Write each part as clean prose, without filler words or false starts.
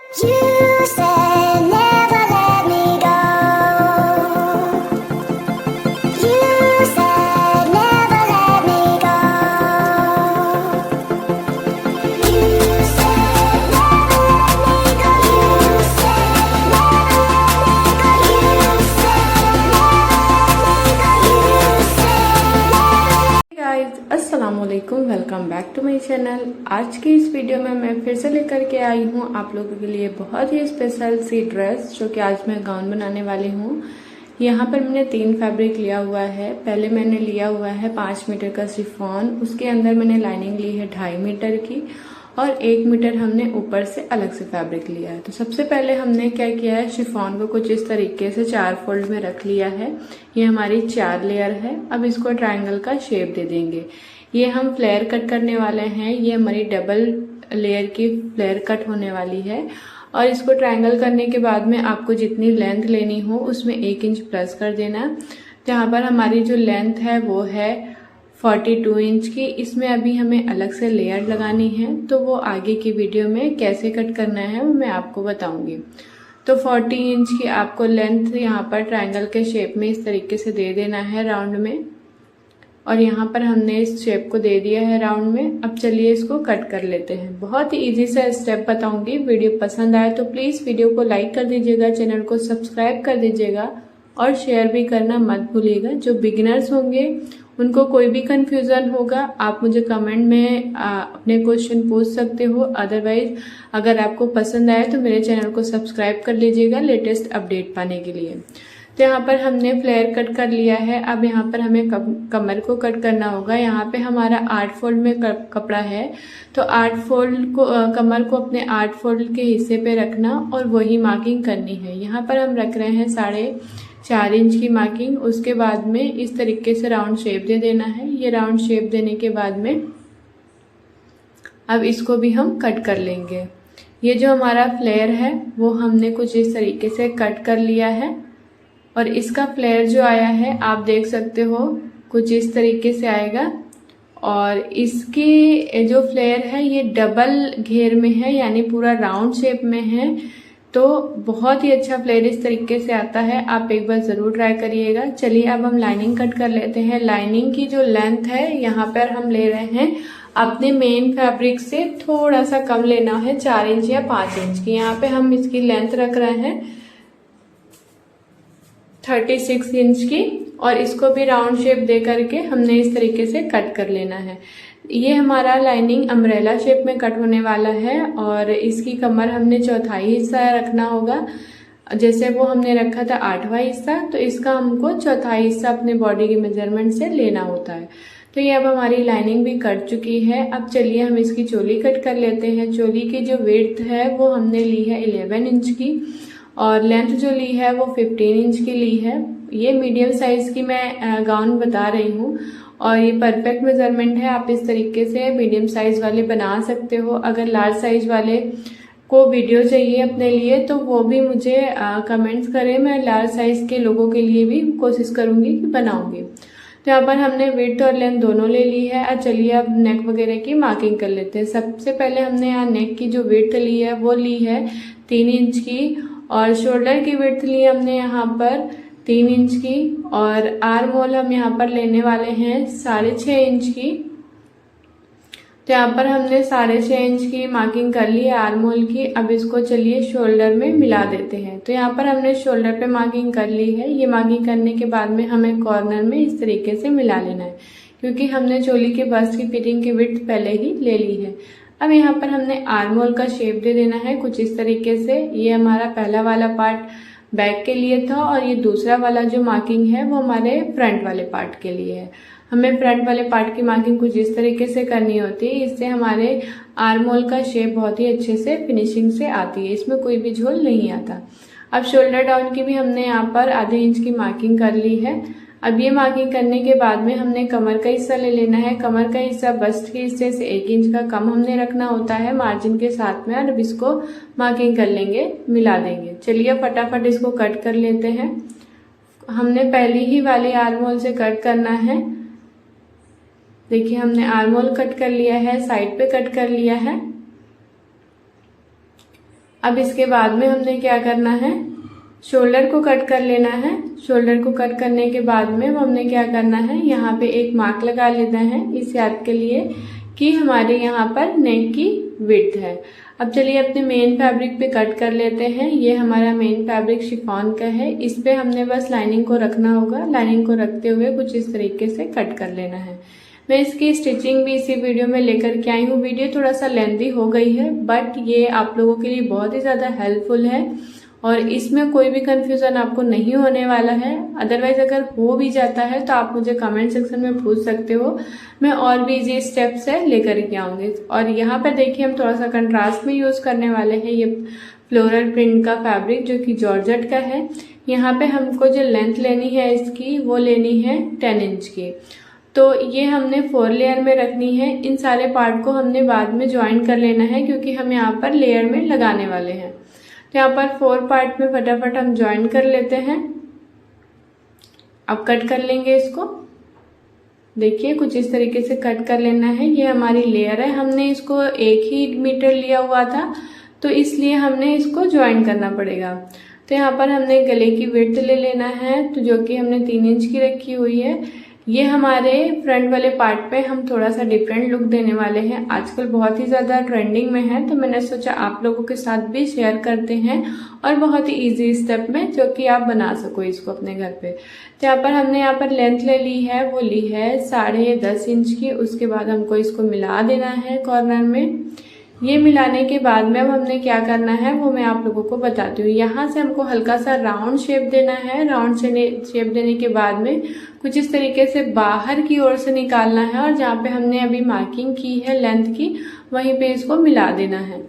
You said never let me go. You said never let me go. You said never let me go. You said never let me go. You said never let me go. You said never. Guys अस्सलाम वालेकुम, welcome back to my channel. आज की इस video में मैं फिर से लेकर के आई हूँ आप लोगों के लिए बहुत ही स्पेशल सी ड्रेस, जो कि आज मैं गाउन बनाने वाली हूँ। यहाँ पर मैंने 3 फैब्रिक लिया हुआ है। पहले मैंने लिया हुआ है 5 मीटर का शिफॉन, उसके अंदर मैंने लाइनिंग ली है 2.5 मीटर की और 1 मीटर हमने ऊपर से अलग से फैब्रिक लिया है। तो सबसे पहले हमने क्या किया है, शिफॉन को कुछ इस तरीके से 4 फोल्ड में रख लिया है। ये हमारी 4 लेयर है। अब इसको ट्रायंगल का शेप दे देंगे। ये हम फ्लेयर कट करने वाले हैं। ये हमारी डबल लेयर की फ्लेयर कट होने वाली है। और इसको ट्रायंगल करने के बाद में आपको जितनी लेंथ लेनी हो उसमें 1 इंच प्लस कर देना। तो यहाँ पर हमारी जो लेंथ है वो है 42 इंच की। इसमें अभी हमें अलग से लेयर लगानी है, तो वो आगे की वीडियो में कैसे कट करना है वो मैं आपको बताऊंगी। तो 40 इंच की आपको लेंथ यहाँ पर ट्रायंगल के शेप में इस तरीके से दे देना है राउंड में। और यहाँ पर हमने इस शेप को दे दिया है राउंड में। अब चलिए इसको कट कर लेते हैं। बहुत ही इजी सा स्टेप बताऊंगी। वीडियो पसंद आए तो प्लीज़ वीडियो को लाइक कर दीजिएगा, चैनल को सब्सक्राइब कर दीजिएगा और शेयर भी करना मत भूलिएगा। जो बिगिनर्स होंगे उनको कोई भी कंफ्यूजन होगा आप मुझे कमेंट में अपने क्वेश्चन पूछ सकते हो। अदरवाइज अगर आपको पसंद आए तो मेरे चैनल को सब्सक्राइब कर लीजिएगा लेटेस्ट अपडेट पाने के लिए। तो यहाँ पर हमने फ्लेयर कट कर लिया है। अब यहाँ पर हमें कमर को कट करना होगा। यहाँ पे हमारा 8 फोल्ड में कपड़ा है, तो 8 फोल्ड को कमर को अपने 8 फोल्ड के हिस्से पे रखना और वही मार्किंग करनी है। यहाँ पर हम रख रहे हैं 4.5 इंच की मार्किंग। उसके बाद में इस तरीके से राउंड शेप दे देना है। ये राउंड शेप देने के बाद में अब इसको भी हम कट कर लेंगे। ये जो हमारा फ्लेयर है वो हमने कुछ इस तरीके से कट कर लिया है और इसका फ्लेयर जो आया है आप देख सकते हो कुछ इस तरीके से आएगा। और इसकी जो फ्लेयर है ये डबल घेर में है, यानी पूरा राउंड शेप में है। तो बहुत ही अच्छा फ्लेयर इस तरीके से आता है। आप एक बार जरूर ट्राई करिएगा। चलिए अब हम लाइनिंग कट कर लेते हैं। लाइनिंग की जो लेंथ है यहाँ पर हम ले रहे हैं अपने मेन फैब्रिक से थोड़ा सा कम लेना है, 4 इंच या 5 इंच की। यहाँ पे हम इसकी लेंथ रख रहे हैं 36 इंच की और इसको भी राउंड शेप दे करके हमने इस तरीके से कट कर लेना है। ये हमारा लाइनिंग अम्ब्रेला शेप में कट होने वाला है और इसकी कमर हमने 1/4 हिस्सा रखना होगा। जैसे वो हमने रखा था 8वां हिस्सा, तो इसका हमको 1/4 हिस्सा अपने बॉडी के मेजरमेंट से लेना होता है। तो ये अब हमारी लाइनिंग भी कट चुकी है। अब चलिए हम इसकी चोली कट कर लेते हैं। चोली की जो विड्थ है वो हमने ली है 11 इंच की और लेंथ जो ली है वो 15 इंच की ली है। ये मीडियम साइज की मैं गाउन बता रही हूँ और ये परफेक्ट मेजरमेंट है। आप इस तरीके से मीडियम साइज वाले बना सकते हो। अगर लार्ज साइज वाले को वीडियो चाहिए अपने लिए तो वो भी मुझे कमेंट्स करें, मैं लार्ज साइज के लोगों के लिए भी कोशिश करूंगी कि बनाऊंगी। तो यहाँ पर हमने विड्थ और लेंथ दोनों ले ली है। और चलिए अब नेक वगैरह की मार्किंग कर लेते हैं। सबसे पहले हमने यहाँ नेक की जो विड्थ ली है वो ली है 3 इंच की और शोल्डर की विड्थ ली हमने यहाँ पर 3 इंच की और आर्म होल हम यहाँ पर लेने वाले हैं 6.5 इंच की। तो यहाँ पर हमने 6.5 इंच की मार्किंग कर ली है आर्म होल की। अब इसको चलिए शोल्डर में मिला देते हैं। तो यहाँ पर हमने शोल्डर पे मार्किंग कर ली है। ये मार्किंग करने के बाद में हमें कॉर्नर में इस तरीके से मिला लेना है, क्योंकि हमने चोली के बस्ट की फिटिंग की विड्थ पहले ही ले ली है। अब यहाँ पर हमने आर्म होल का शेप दे देना है कुछ इस तरीके से। ये हमारा पहला वाला पार्ट बैक के लिए था और ये दूसरा वाला जो मार्किंग है वो हमारे फ्रंट वाले पार्ट के लिए है। हमें फ्रंट वाले पार्ट की मार्किंग कुछ इस तरीके से करनी होती है। इससे हमारे आर्म होल का शेप बहुत ही अच्छे से फिनिशिंग से आती है, इसमें कोई भी झोल नहीं आता। अब शोल्डर डाउन की भी हमने यहाँ पर ½ इंच की मार्किंग कर ली है। अब ये मार्किंग करने के बाद में हमने कमर का हिस्सा ले लेना है। कमर का हिस्सा बस्ट के हिस्से से 1 इंच का कम हमने रखना होता है मार्जिन के साथ में। और अब इसको मार्किंग कर लेंगे, मिला देंगे। चलिए फटाफट इसको कट कर लेते हैं। हमने पहली ही वाली आर्म होल से कट करना है। देखिए हमने आर्म होल कट कर लिया है, साइड पे कट कर लिया है। अब इसके बाद में हमने क्या करना है, शोल्डर को कट कर लेना है। शोल्डर को कट करने के बाद में हमने क्या करना है, यहाँ पे एक मार्क लगा लेना है इस याद के लिए कि हमारे यहाँ पर नेक की विड्थ है। अब चलिए अपने मेन फैब्रिक पे कट कर लेते हैं। ये हमारा मेन फैब्रिक शिफॉन का है, इस पे हमने बस लाइनिंग को रखना होगा। लाइनिंग को रखते हुए कुछ इस तरीके से कट कर लेना है। मैं इसकी स्टिचिंग भी इसी वीडियो में लेकर के आई हूँ। वीडियो थोड़ा सा लेंथी हो गई है, बट ये आप लोगों के लिए बहुत ही ज़्यादा हेल्पफुल है और इसमें कोई भी कंफ्यूजन आपको नहीं होने वाला है। अदरवाइज अगर हो भी जाता है तो आप मुझे कमेंट सेक्शन में पूछ सकते हो, मैं और भी इजी स्टेप से लेकर के आऊँगी। और यहाँ पर देखिए हम थोड़ा सा कंट्रास्ट में यूज़ करने वाले हैं ये फ्लोरल प्रिंट का फैब्रिक जो कि जॉर्जेट का है। यहाँ पे हमको जो लेंथ लेनी है इसकी वो लेनी है 10 इंच की। तो ये हमने 4 लेयर में रखनी है। इन सारे पार्ट को हमने बाद में ज्वाइन कर लेना है क्योंकि हम यहाँ पर लेयर में लगाने वाले हैं। तो यहाँ पर 4 पार्ट में फटाफट हम ज्वाइन कर लेते हैं। अब कट कर लेंगे इसको। देखिए कुछ इस तरीके से कट कर लेना है। ये हमारी लेयर है, हमने इसको 1 ही मीटर लिया हुआ था तो इसलिए हमने इसको ज्वाइन करना पड़ेगा। तो यहाँ पर हमने गले की विड्थ ले लेना है तो जो कि हमने 3 इंच की रखी हुई है। ये हमारे फ्रंट वाले पार्ट पे हम थोड़ा सा डिफरेंट लुक देने वाले हैं। आजकल बहुत ही ज़्यादा ट्रेंडिंग में है तो मैंने सोचा आप लोगों के साथ भी शेयर करते हैं और बहुत ही इजी स्टेप में जो कि आप बना सको इसको अपने घर पे। तो यहाँ पर हमने यहाँ पर लेंथ ले ली है, वो ली है 10.5 इंच की। उसके बाद हमको इसको मिला देना है कॉर्नर में। ये मिलाने के बाद में अब हमने क्या करना है वो मैं आप लोगों को बताती हूँ। यहाँ से हमको हल्का सा राउंड शेप देना है। राउंड शेप देने के बाद में कुछ इस तरीके से बाहर की ओर से निकालना है और जहाँ पे हमने अभी मार्किंग की है लेंथ की वहीं पे इसको मिला देना है।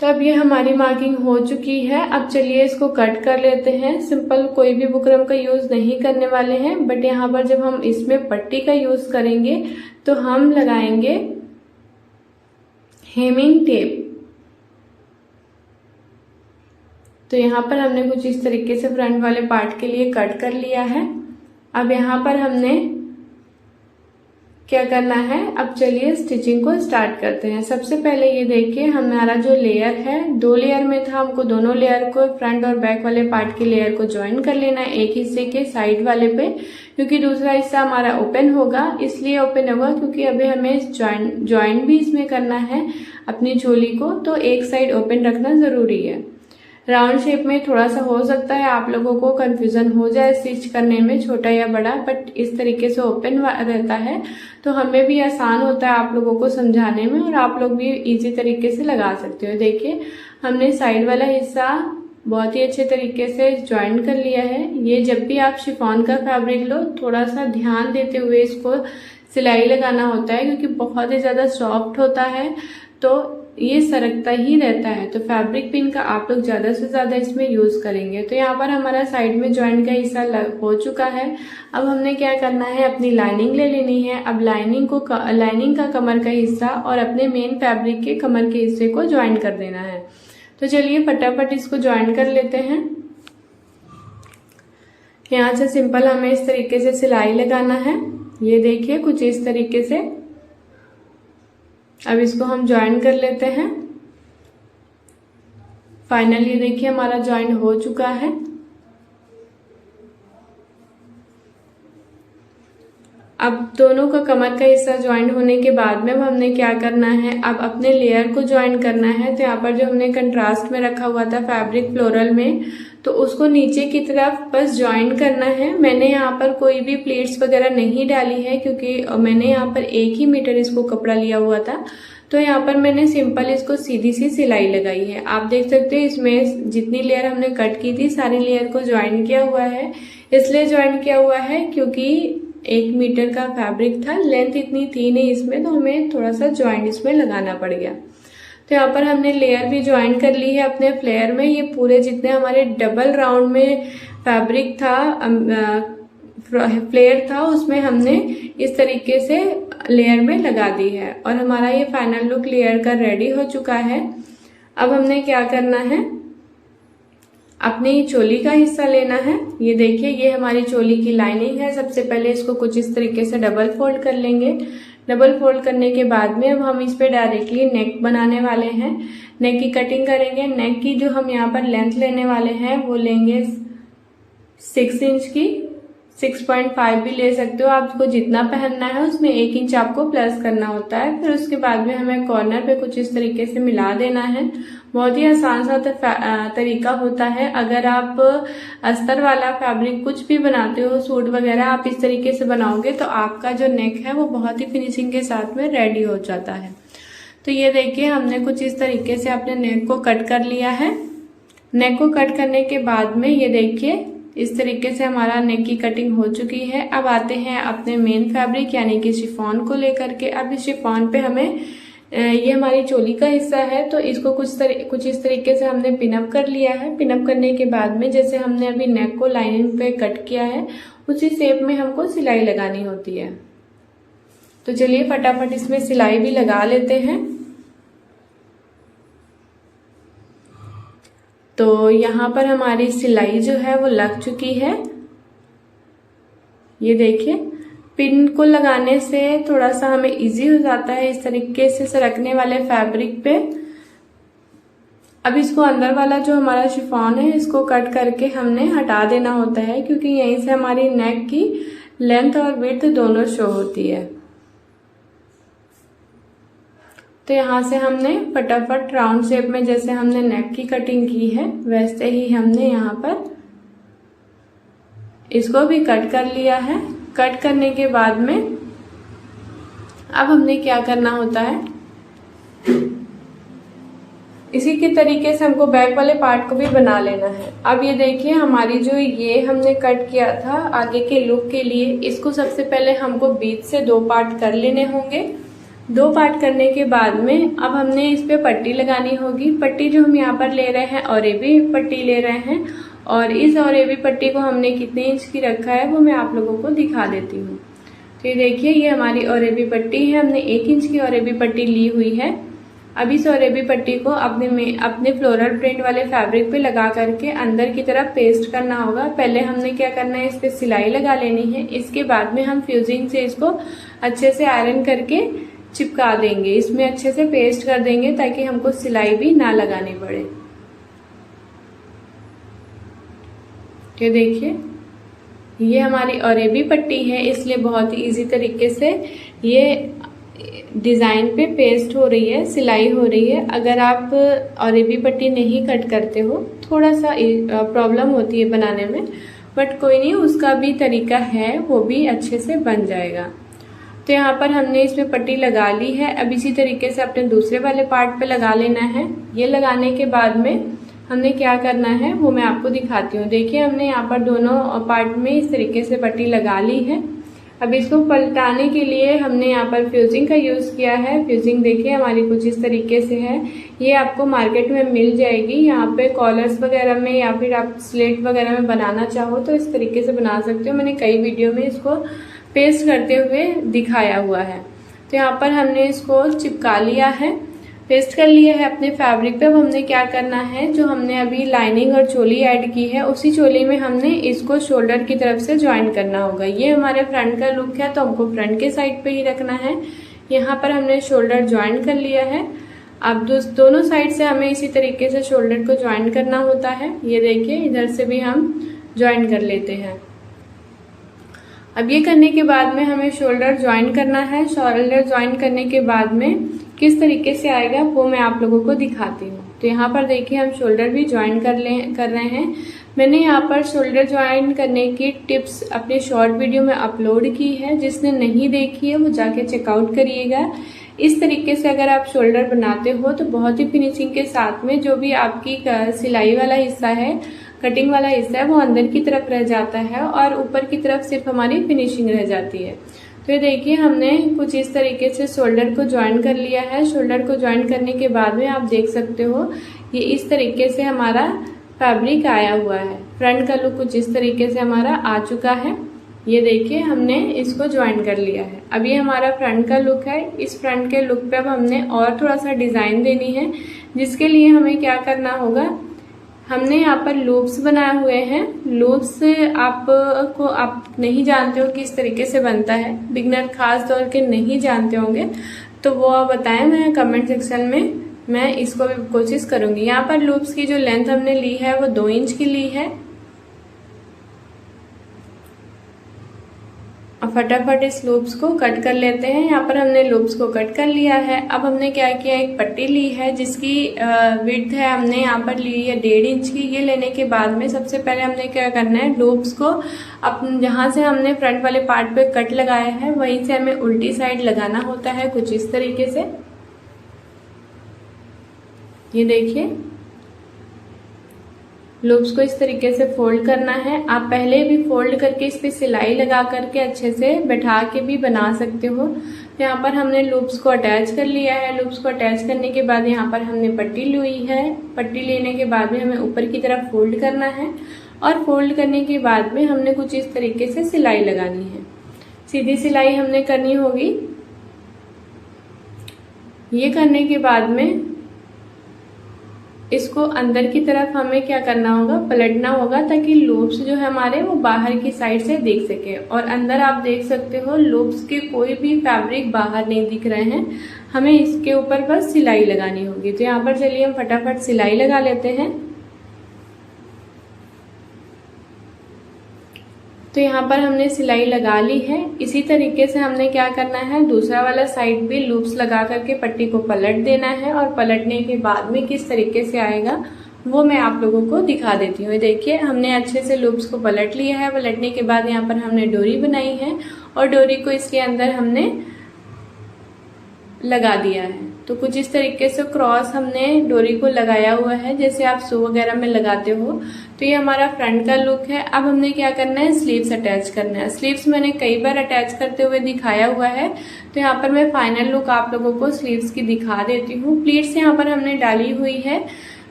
तो अब ये हमारी मार्किंग हो चुकी है। अब चलिए इसको कट कर लेते हैं। सिंपल कोई भी बुकरम का यूज नहीं करने वाले हैं, बट यहाँ पर जब हम इसमें पट्टी का यूज करेंगे तो हम लगाएंगे हेमिंग टेप। तो यहाँ पर हमने कुछ इस तरीके से फ्रंट वाले पार्ट के लिए कट कर लिया है। अब यहाँ पर हमने क्या करना है, अब चलिए स्टिचिंग को स्टार्ट करते हैं। सबसे पहले ये देखिए हमारा जो लेयर है 2 लेयर में था, हमको दोनों लेयर को फ्रंट और बैक वाले पार्ट के लेयर को ज्वाइन कर लेना है एक हिस्से के साइड वाले पे, क्योंकि दूसरा हिस्सा हमारा ओपन होगा। इसलिए ओपन होगा क्योंकि अभी हमें ज्वाइन भी इसमें करना है अपनी चोली को, तो एक साइड ओपन रखना जरूरी है। राउंड शेप में थोड़ा सा हो सकता है आप लोगों को कंफ्यूजन हो जाए स्टिच करने में, छोटा या बड़ा, बट इस तरीके से ओपन रहता है तो हमें भी आसान होता है आप लोगों को समझाने में और आप लोग भी इजी तरीके से लगा सकते हो। देखिए हमने साइड वाला हिस्सा बहुत ही अच्छे तरीके से ज्वाइन कर लिया है। ये जब भी आप शिफॉन का फैब्रिक लो थोड़ा सा ध्यान देते हुए इसको सिलाई लगाना होता है, क्योंकि बहुत ही ज़्यादा सॉफ्ट होता है तो ये सरकता ही रहता है। तो फैब्रिक पिन का आप लोग ज़्यादा से ज़्यादा इसमें यूज़ करेंगे। तो यहाँ पर हमारा साइड में ज्वाइंट का हिस्सा हो चुका है। अब हमने क्या करना है, अपनी लाइनिंग ले लेनी है। अब लाइनिंग का कमर का हिस्सा और अपने मेन फैब्रिक के कमर के हिस्से को ज्वाइन कर देना है। तो चलिए फटाफट इसको ज्वाइन कर लेते हैं। यहाँ से सिंपल हमें इस तरीके से सिलाई लगाना है। ये देखिए कुछ इस तरीके से। अब इसको हम ज्वाइन कर लेते हैं। फाइनली देखिए हमारा ज्वाइन हो चुका है। अब दोनों का कमर का हिस्सा ज्वाइन होने के बाद में हमने क्या करना है, अब अपने लेयर को ज्वाइन करना है। तो यहाँ पर जो हमने कंट्रास्ट में रखा हुआ था फैब्रिक फ्लोरल में, तो उसको नीचे की तरफ बस ज्वाइन करना है। मैंने यहाँ पर कोई भी प्लीट्स वगैरह नहीं डाली है क्योंकि मैंने यहाँ पर 1 ही मीटर इसको कपड़ा लिया हुआ था। तो यहाँ पर मैंने सिंपल इसको सीधी सी सिलाई लगाई है। आप देख सकते हो इसमें जितनी लेयर हमने कट की थी सारी लेयर को ज्वाइन किया हुआ है। इसलिए ज्वाइन किया हुआ है क्योंकि 1 मीटर का फैब्रिक था, लेंथ इतनी थी नहीं इसमें, तो हमें थोड़ा सा ज्वाइंट इसमें लगाना पड़ गया। तो यहाँ पर हमने लेयर भी ज्वाइन कर ली है अपने फ्लेयर में। ये पूरे जितने हमारे डबल राउंड में फैब्रिक था, फ्लेयर था, उसमें हमने इस तरीके से लेयर में लगा दी है और हमारा ये फाइनल लुक लेयर का रेडी हो चुका है। अब हमने क्या करना है, अपनी चोली का हिस्सा लेना है। ये देखिए ये हमारी चोली की लाइनिंग है। सबसे पहले इसको कुछ इस तरीके से डबल फोल्ड कर लेंगे। डबल फोल्ड करने के बाद में अब हम इस पे डायरेक्टली नेक बनाने वाले हैं। नेक की कटिंग करेंगे। नेक की जो हम यहाँ पर लेंथ लेने वाले हैं वो लेंगे 6 इंच की। 6.5 भी ले सकते हो, आपको जितना पहनना है उसमें 1 इंच आपको प्लस करना होता है। फिर उसके बाद में हमें कॉर्नर पे कुछ इस तरीके से मिला देना है। बहुत ही आसान सा तरीका होता है। अगर आप अस्तर वाला फैब्रिक कुछ भी बनाते हो, सूट वगैरह, आप इस तरीके से बनाओगे तो आपका जो नेक है वो बहुत ही फिनिशिंग के साथ में रेडी हो जाता है। तो ये देखिए हमने कुछ इस तरीके से अपने नेक को कट कर लिया है। नेक को कट करने के बाद में ये देखिए इस तरीके से हमारा नेक की कटिंग हो चुकी है। अब आते हैं अपने मेन फैब्रिक यानी कि शिफॉन को लेकर के। अब इस शिफॉन पे हमें ये हमारी चोली का हिस्सा है तो इसको कुछ इस तरीके से हमने पिनअप कर लिया है। पिनअप करने के बाद में जैसे हमने अभी नेक को लाइनिंग पे कट किया है उसी शेप में हमको सिलाई लगानी होती है। तो चलिए फटाफट इसमें सिलाई भी लगा लेते हैं। तो यहाँ पर हमारी सिलाई जो है वो लग चुकी है। ये देखिए पिन को लगाने से थोड़ा सा हमें इजी हो जाता है इस तरीके से सरकने वाले फैब्रिक पे। अब इसको अंदर वाला जो हमारा शिफॉन है इसको कट करके हमने हटा देना होता है क्योंकि यहीं से हमारी नेक की लेंथ और विड्थ दोनों शो होती है। तो यहाँ से हमने फटाफट राउंड शेप में जैसे हमने नेक की कटिंग की है वैसे ही हमने यहाँ पर इसको भी कट कर लिया है। कट करने के बाद में अब हमने क्या करना होता है, इसी के तरीके से हमको बैक वाले पार्ट को भी बना लेना है। अब ये देखिए हमारी जो ये हमने कट किया था आगे के लुक के लिए, इसको सबसे पहले हमको बीच से 2 पार्ट कर लेने होंगे। 2 पार्ट करने के बाद में अब हमने इस पे पट्टी लगानी होगी। पट्टी जो हम यहाँ पर ले रहे हैं ऑरेबी पट्टी ले रहे हैं और इस ऑरेबी पट्टी को हमने कितने इंच की रखा है वो मैं आप लोगों को दिखा देती हूँ। तो ये देखिए ये हमारी ऑरेबी पट्टी है। हमने 1 इंच की ऑरेबी पट्टी ली हुई है। अब इस ऑरेबी पट्टी को अपने फ्लोरल प्रिंट वाले फैब्रिक पे लगा करके अंदर की तरफ पेस्ट करना होगा। पहले हमने क्या करना है, इस पे सिलाई लगा लेनी है। इसके बाद में हम फ्यूजिंग से इसको अच्छे से आयरन करके चिपका देंगे, इसमें अच्छे से पेस्ट कर देंगे ताकि हमको सिलाई भी ना लगानी पड़े। ये देखिए ये हमारी ऑरेबी पट्टी है इसलिए बहुत ही इजी तरीके से ये डिज़ाइन पे पेस्ट हो रही है, सिलाई हो रही है। अगर आप ऑरेबी पट्टी नहीं कट करते हो थोड़ा सा प्रॉब्लम होती है बनाने में, बट कोई नहीं, उसका भी तरीका है, वो भी अच्छे से बन जाएगा। तो यहाँ पर हमने इसमें पट्टी लगा ली है। अब इसी तरीके से अपने दूसरे वाले पार्ट पे लगा लेना है। ये लगाने के बाद में हमने क्या करना है वो मैं आपको दिखाती हूँ। देखिए हमने यहाँ पर दोनों पार्ट में इस तरीके से पट्टी लगा ली है। अब इसको पलटाने के लिए हमने यहाँ पर फ्यूजिंग का यूज़ किया है। फ्यूजिंग देखिए हमारी कुछ इस तरीके से है, ये आपको मार्केट में मिल जाएगी। यहाँ पे कॉलर्स वगैरह में या फिर आप स्लेट वगैरह में बनाना चाहो तो इस तरीके से बना सकते हो। मैंने कई वीडियो में इसको पेस्ट करते हुए दिखाया हुआ है। तो यहाँ पर हमने इसको चिपका लिया है, पेस्ट कर लिया है अपने फैब्रिक पे। अब हमने क्या करना है, जो हमने अभी लाइनिंग और चोली ऐड की है उसी चोली में हमने इसको शोल्डर की तरफ से ज्वाइन करना होगा। ये हमारे फ्रंट का लुक है तो हमको फ्रंट के साइड पे ही रखना है। यहाँ पर हमने शोल्डर ज्वाइन कर लिया है। अब दोनों साइड से हमें इसी तरीके से शोल्डर को ज्वाइन करना होता है। ये देखिए इधर से भी हम ज्वाइन कर लेते हैं। अब ये करने के बाद में हमें शोल्डर ज्वाइन करना है। शोल्डर ज्वाइन करने के बाद में किस तरीके से आएगा वो मैं आप लोगों को दिखाती हूँ। तो यहाँ पर देखिए हम शोल्डर भी ज्वाइन कर रहे हैं। मैंने यहाँ पर शोल्डर ज्वाइन करने की टिप्स अपने शॉर्ट वीडियो में अपलोड की है, जिसने नहीं देखी है वो जाके चेकआउट करिएगा। इस तरीके से अगर आप शोल्डर बनाते हो तो बहुत ही फिनिशिंग के साथ में जो भी आपकी सिलाई वाला हिस्सा है, कटिंग वाला हिस्सा है, वो अंदर की तरफ रह जाता है और ऊपर की तरफ सिर्फ हमारी फिनिशिंग रह जाती है। तो ये देखिए हमने कुछ इस तरीके से शोल्डर को ज्वाइन कर लिया है। शोल्डर को ज्वाइन करने के बाद में आप देख सकते हो ये इस तरीके से हमारा फैब्रिक आया हुआ है। फ्रंट का लुक कुछ इस तरीके से हमारा आ चुका है। ये देखिए हमने इसको ज्वाइन कर लिया है। अब ये हमारा फ्रंट का लुक है। इस फ्रंट के लुक पे अब हमने और थोड़ा सा डिज़ाइन देनी है, जिसके लिए हमें क्या करना होगा, हमने यहाँ पर लूप्स बनाए हुए हैं। लूप्स आप नहीं जानते हो किस तरीके से बनता है, बिगनर खास तौर के नहीं जानते होंगे, तो वो आप बताएं मैं कमेंट सेक्शन में, मैं इसको भी कोशिश करूंगी। यहाँ पर लूप्स की जो लेंथ हमने ली है वो 2 इंच की ली है। अब फटाफट इस लूप्स को कट कर लेते हैं। यहाँ पर हमने लूप्स को कट कर लिया है। अब हमने क्या किया, एक पट्टी ली है जिसकी विड्थ है हमने यहाँ पर ली है 1.5 इंच की। ये लेने के बाद में सबसे पहले हमने क्या करना है, लूप्स को जहाँ से हमने फ्रंट वाले पार्ट पे कट लगाया है वहीं से हमें उल्टी साइड लगाना होता है, कुछ इस तरीके से। ये देखिए, लूप्स को इस तरीके से फोल्ड करना है। आप पहले भी फोल्ड करके इस पे सिलाई लगा करके अच्छे से बैठा के भी बना सकते हो। तो यहाँ पर हमने लूप्स को अटैच कर लिया है। लूप्स को अटैच करने के बाद यहाँ पर हमने पट्टी ली है। पट्टी लेने के बाद में हमें ऊपर की तरफ फोल्ड करना है और फोल्ड करने के बाद में हमने कुछ इस तरीके से सिलाई लगानी है। सीधी सिलाई हमने करनी होगी। ये करने के बाद में इसको अंदर की तरफ हमें क्या करना होगा, पलटना होगा, ताकि लूप्स जो है हमारे वो बाहर की साइड से दिख सके। और अंदर आप देख सकते हो लूप्स के कोई भी फैब्रिक बाहर नहीं दिख रहे हैं। हमें इसके ऊपर बस सिलाई लगानी होगी। तो यहाँ पर चलिए हम फटाफट सिलाई लगा लेते हैं। तो यहाँ पर हमने सिलाई लगा ली है। इसी तरीके से हमने क्या करना है, दूसरा वाला साइड भी लूप्स लगा करके पट्टी को पलट देना है। और पलटने के बाद में किस तरीके से आएगा वो मैं आप लोगों को दिखा देती हूँ। देखिए, हमने अच्छे से लूप्स को पलट लिया है। पलटने के बाद यहाँ पर हमने डोरी बनाई है और डोरी को इसके अंदर हमने लगा दिया है। तो कुछ इस तरीके से क्रॉस हमने डोरी को लगाया हुआ है, जैसे आप शू वगैरह में लगाते हो। तो ये हमारा फ्रंट का लुक है। अब हमने क्या करना है, स्लीव्स अटैच करना है। स्लीव्स मैंने कई बार अटैच करते हुए दिखाया हुआ है। तो यहाँ पर मैं फाइनल लुक आप लोगों को स्लीव्स की दिखा देती हूँ। प्लीट्स यहाँ पर हमने डाली हुई है,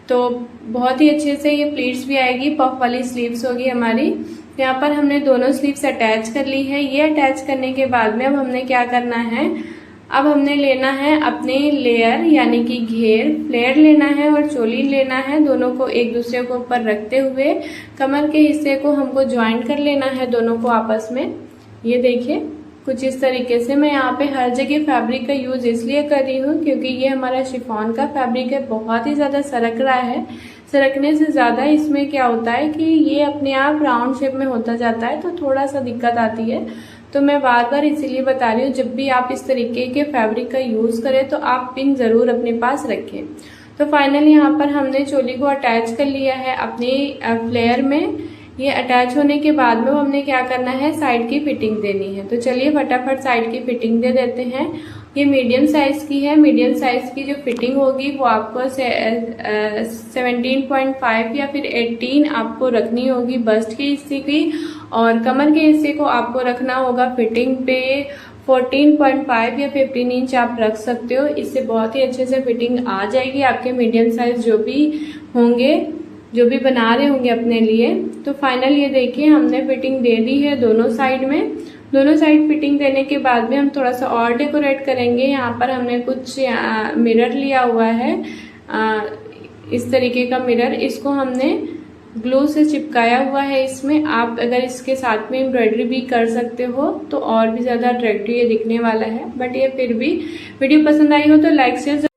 तो बहुत ही अच्छे से ये प्लीट्स भी आएगी। पफ वाली स्लीव्स होगी हमारी। यहाँ पर हमने दोनों स्लीव्स अटैच कर ली है। ये अटैच करने के बाद में अब हमने क्या करना है, अब हमने लेना है अपने लेयर यानी कि घेर, फ्लेयर लेना है और चोली लेना है। दोनों को एक दूसरे को ऊपर रखते हुए कमर के हिस्से को हमको ज्वाइन कर लेना है दोनों को आपस में। ये देखिए, कुछ इस तरीके से। मैं यहाँ पे हर जगह फैब्रिक का यूज इसलिए कर रही हूँ क्योंकि ये हमारा शिफॉन का फैब्रिक है, बहुत ही ज्यादा सरक रहा है। सरकने से ज्यादा इसमें क्या होता है कि ये अपने आप राउंड शेप में होता जाता है, तो थोड़ा सा दिक्कत आती है। तो मैं बार बार इसीलिए बता रही हूँ, जब भी आप इस तरीके के फैब्रिक का यूज करें तो आप पिन जरूर अपने पास रखें। तो फाइनली यहाँ पर हमने चोली को अटैच कर लिया है अपने फ्लेयर में। ये अटैच होने के बाद में हमने क्या करना है, साइड की फिटिंग देनी है। तो चलिए फटाफट साइड की फिटिंग दे देते हैं। ये मीडियम साइज की है। मीडियम साइज की जो फिटिंग होगी वो आपको 17.5 या फिर 18 आपको रखनी होगी बस्ट के हिस्से की, और कमर के हिस्से को आपको रखना होगा फिटिंग पे 14.5 या 15 इंच आप रख सकते हो। इससे बहुत ही अच्छे से फिटिंग आ जाएगी आपके मीडियम साइज जो भी होंगे, जो भी बना रहे होंगे अपने लिए। तो फाइनल ये देखिए, हमने फिटिंग दे दी है दोनों साइड में। दोनों साइड फिटिंग देने के बाद में हम थोड़ा सा और डेकोरेट करेंगे। यहाँ पर हमने कुछ मिरर लिया हुआ है, इस तरीके का मिरर। इसको हमने ग्लू से चिपकाया हुआ है इसमें। आप अगर इसके साथ में एम्ब्रॉयडरी भी कर सकते हो तो और भी ज़्यादा अट्रैक्टिव ये दिखने वाला है। बट ये फिर भी वीडियो पसंद आई हो तो लाइक शेयर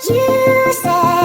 You said